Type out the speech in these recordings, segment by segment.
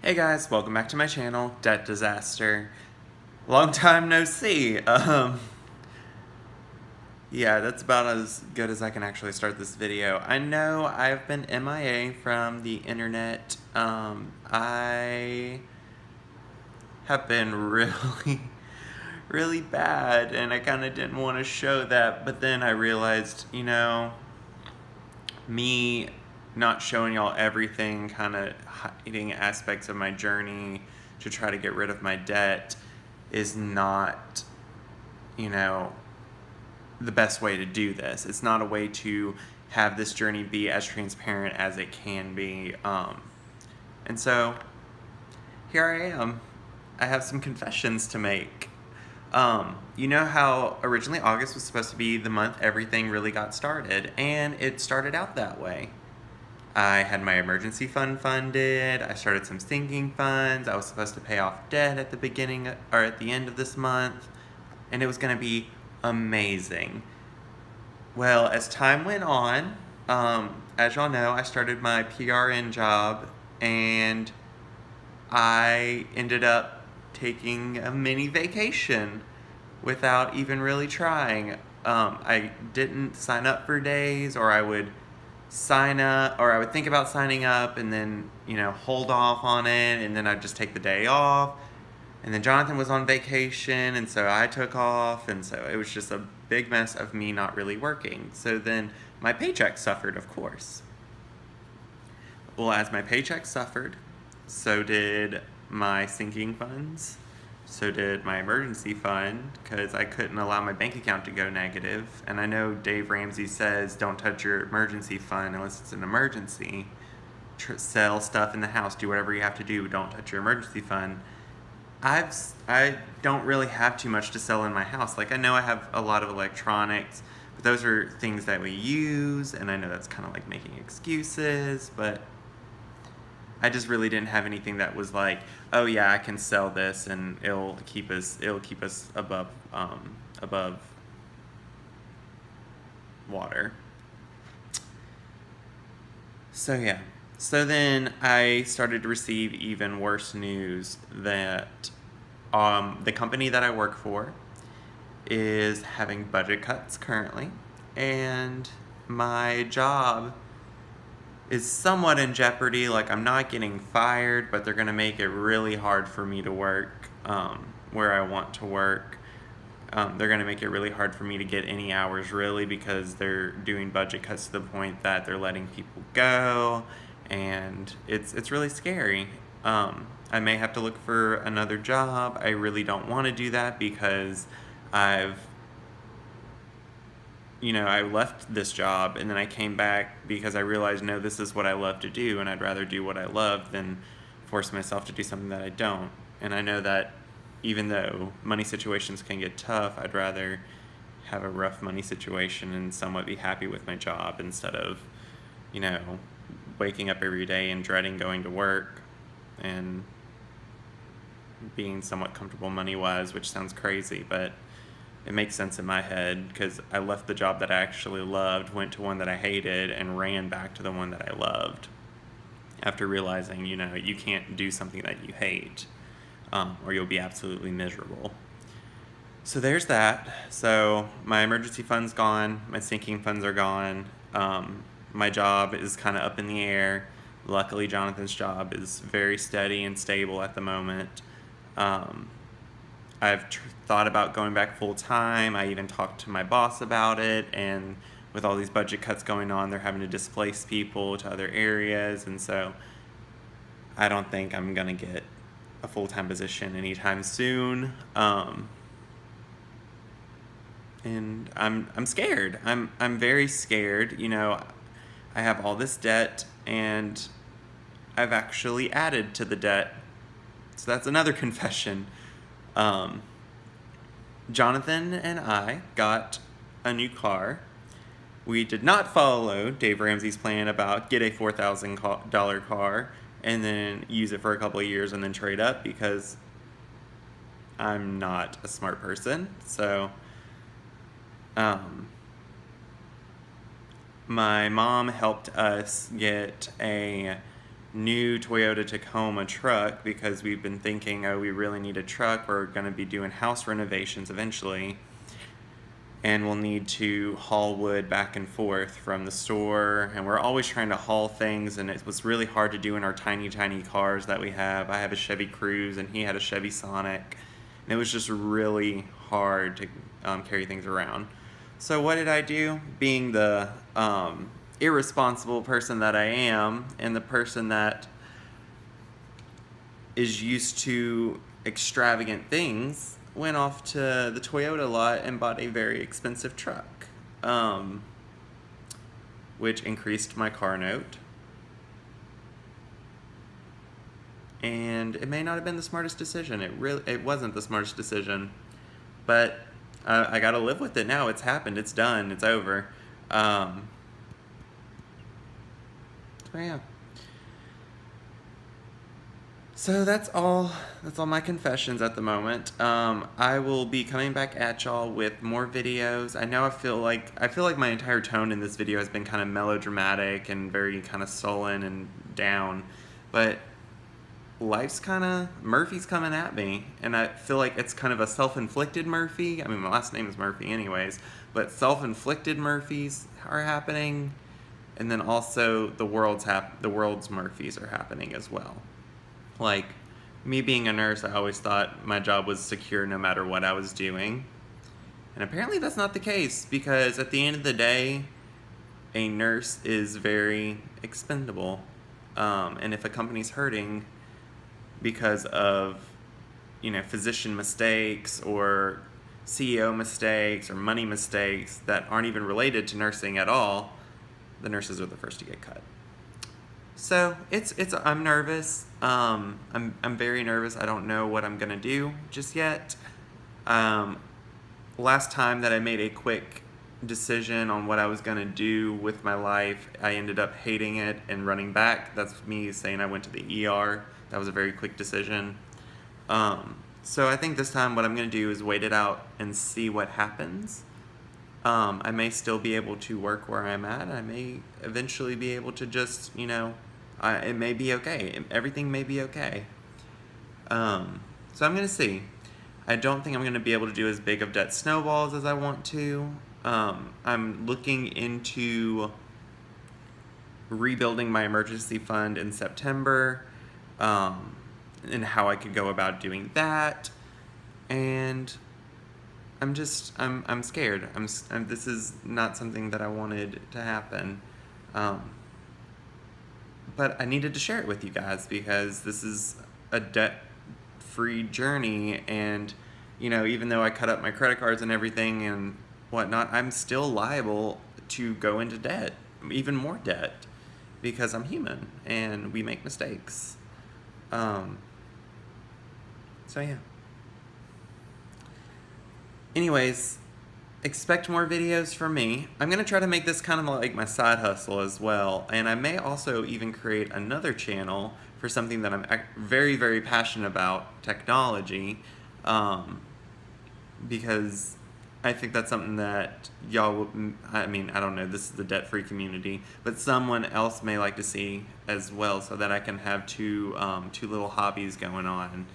Hey guys, welcome back to my channel, Debt Disaster. Long time no see. Yeah, that's about as good as I can actually start this video. I know I've been MIA from the internet. I have been really, really bad, and I kind of didn't want to show that, but then I realized, me not showing y'all everything, kind of hiding aspects of my journey to try to get rid of my debt is not, you know, the best way to do this. It's not a way to have this journey be as transparent as it can be. And so here I am. I have some confessions to make. You know how originally August was supposed to be the month everything really got started, and it started out that way. I had my emergency fund funded, I started some sinking funds, I was supposed to pay off debt at the beginning or at the end of this month, and it was going to be amazing. Well, as time went on, as y'all know, I started my PRN job, and I ended up taking a mini vacation without even really trying. I didn't sign up for days, or I would sign up, or I would think about signing up and then, hold off on it, and then I'd just take the day off. And then Jonathan was on vacation, and so I took off, and so it was just a big mess of me not really working. So then my paycheck suffered, of course. Well, as my paycheck suffered, so did my sinking funds, so did my emergency fund, because I couldn't allow my bank account to go negative. And I know Dave Ramsey says don't touch your emergency fund unless it's an emergency. Sell stuff in the house, do whatever you have to do, don't touch your emergency fund. I don't really have too much to sell in my house. Like, I know I have a lot of electronics, but those are things that we use, and I know that's kind of like making excuses, but I just really didn't have anything that was like, oh yeah, I can sell this and it'll keep us above water. So yeah. So then I started to receive even worse news that the company that I work for is having budget cuts currently, and my job is somewhat in jeopardy. Like, I'm not getting fired, but they're going to make it really hard for me to work where I want to work. They're going to make it really hard for me to get any hours, really, because they're doing budget cuts to the point that they're letting people go, and it's really scary. I may have to look for another job. I really don't want to do that because I left this job, and then I came back because I realized, no, this is what I love to do, and I'd rather do what I love than force myself to do something that I don't. And I know that even though money situations can get tough, I'd rather have a rough money situation and somewhat be happy with my job instead of, waking up every day and dreading going to work and being somewhat comfortable money-wise, which sounds crazy, but it makes sense in my head because I left the job that I actually loved, went to one that I hated, and ran back to the one that I loved after realizing, you can't do something that you hate, or you'll be absolutely miserable. So there's that. So my emergency fund's gone, my sinking funds are gone, my job is kind of up in the air. Luckily, Jonathan's job is very steady and stable at the moment. I've thought about going back full time. I even talked to my boss about it, and with all these budget cuts going on, they're having to displace people to other areas, and so I don't think I'm gonna get a full-time position anytime soon. And I'm scared. I'm very scared. I have all this debt, and I've actually added to the debt. So that's another confession. Jonathan and I got a new car. We did not follow Dave Ramsey's plan about get a $4,000 car and then use it for a couple of years and then trade up, because I'm not a smart person. So my mom helped us get a new Toyota Tacoma truck because we've been thinking, oh, we really need a truck. We're going to be doing house renovations eventually. And we'll need to haul wood back and forth from the store. And we're always trying to haul things, and it was really hard to do in our tiny, tiny cars that we have. I have a Chevy Cruze, and he had a Chevy Sonic. And it was just really hard to carry things around. So what did I do? Being the irresponsible person that I am, and the person that is used to extravagant things, went off to the Toyota lot and bought a very expensive truck, which increased my car note. And it may not have been the smartest decision. It wasn't the smartest decision, but I got to live with it now. It's happened. It's done. It's over. So yeah. So that's all my confessions at the moment. I will be coming back at y'all with more videos. I know I feel like my entire tone in this video has been kind of melodramatic and very kind of sullen and down, but Murphy's coming at me, and I feel like it's kind of a self-inflicted Murphy. I mean, my last name is Murphy anyways, but self-inflicted Murphys are happening, and then also the world's Murphys are happening as well. Like, me being a nurse, I always thought my job was secure no matter what I was doing. And apparently that's not the case, because at the end of the day, a nurse is very expendable. And if a company's hurting because of, physician mistakes or CEO mistakes or money mistakes that aren't even related to nursing at all, the nurses are the first to get cut. So I'm nervous. I'm very nervous. I don't know what I'm gonna do just yet. Last time that I made a quick decision on what I was gonna do with my life, I ended up hating it and running back. That's me saying I went to the ER. That was a very quick decision. So I think this time what I'm gonna do is wait it out and see what happens. I may still be able to work where I'm at. I may eventually be able to just, it may be okay. Everything may be okay. So I'm going to see. I don't think I'm going to be able to do as big of debt snowballs as I want to. I'm looking into rebuilding my emergency fund in September, and how I could go about doing that. And I'm scared. This is not something that I wanted to happen. But I needed to share it with you guys because this is a debt-free journey, and even though I cut up my credit cards and everything and whatnot, I'm still liable to go into debt, even more debt, because I'm human and we make mistakes. So yeah. Anyways, expect more videos from me. I'm going to try to make this kind of like my side hustle as well. And I may also even create another channel for something that I'm very, very passionate about, technology. Because I think that's something that y'all, I don't know, this is the debt-free community, but someone else may like to see as well, so that I can have two little hobbies going on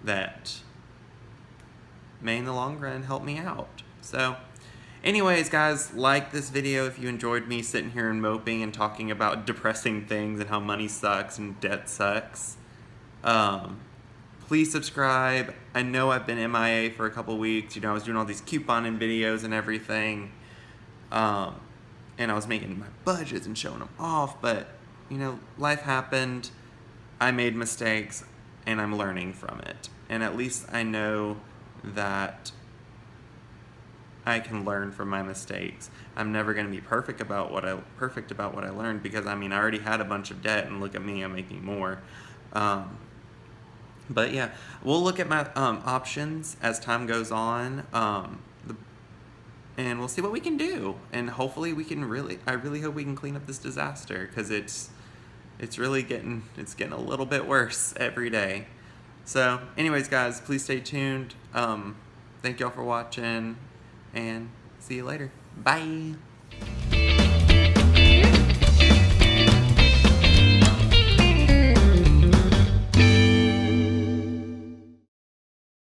that may in the long run help me out. So anyways, guys, like this video if you enjoyed me sitting here and moping and talking about depressing things and how money sucks and debt sucks. Please subscribe. I know I've been MIA for a couple weeks. I was doing all these couponing videos and everything, and I was making my budgets and showing them off, but life happened. I made mistakes and I'm learning from it, and at least I know that I can learn from my mistakes. I'm never going to be perfect about what I learned, because I already had a bunch of debt, and look at me, I'm making more. But yeah, we'll look at my options as time goes on, and we'll see what we can do, and hopefully I really hope we can clean up this disaster, because it's really getting a little bit worse every day. So anyways, guys, please stay tuned. Thank y'all for watching, and see you later. Bye.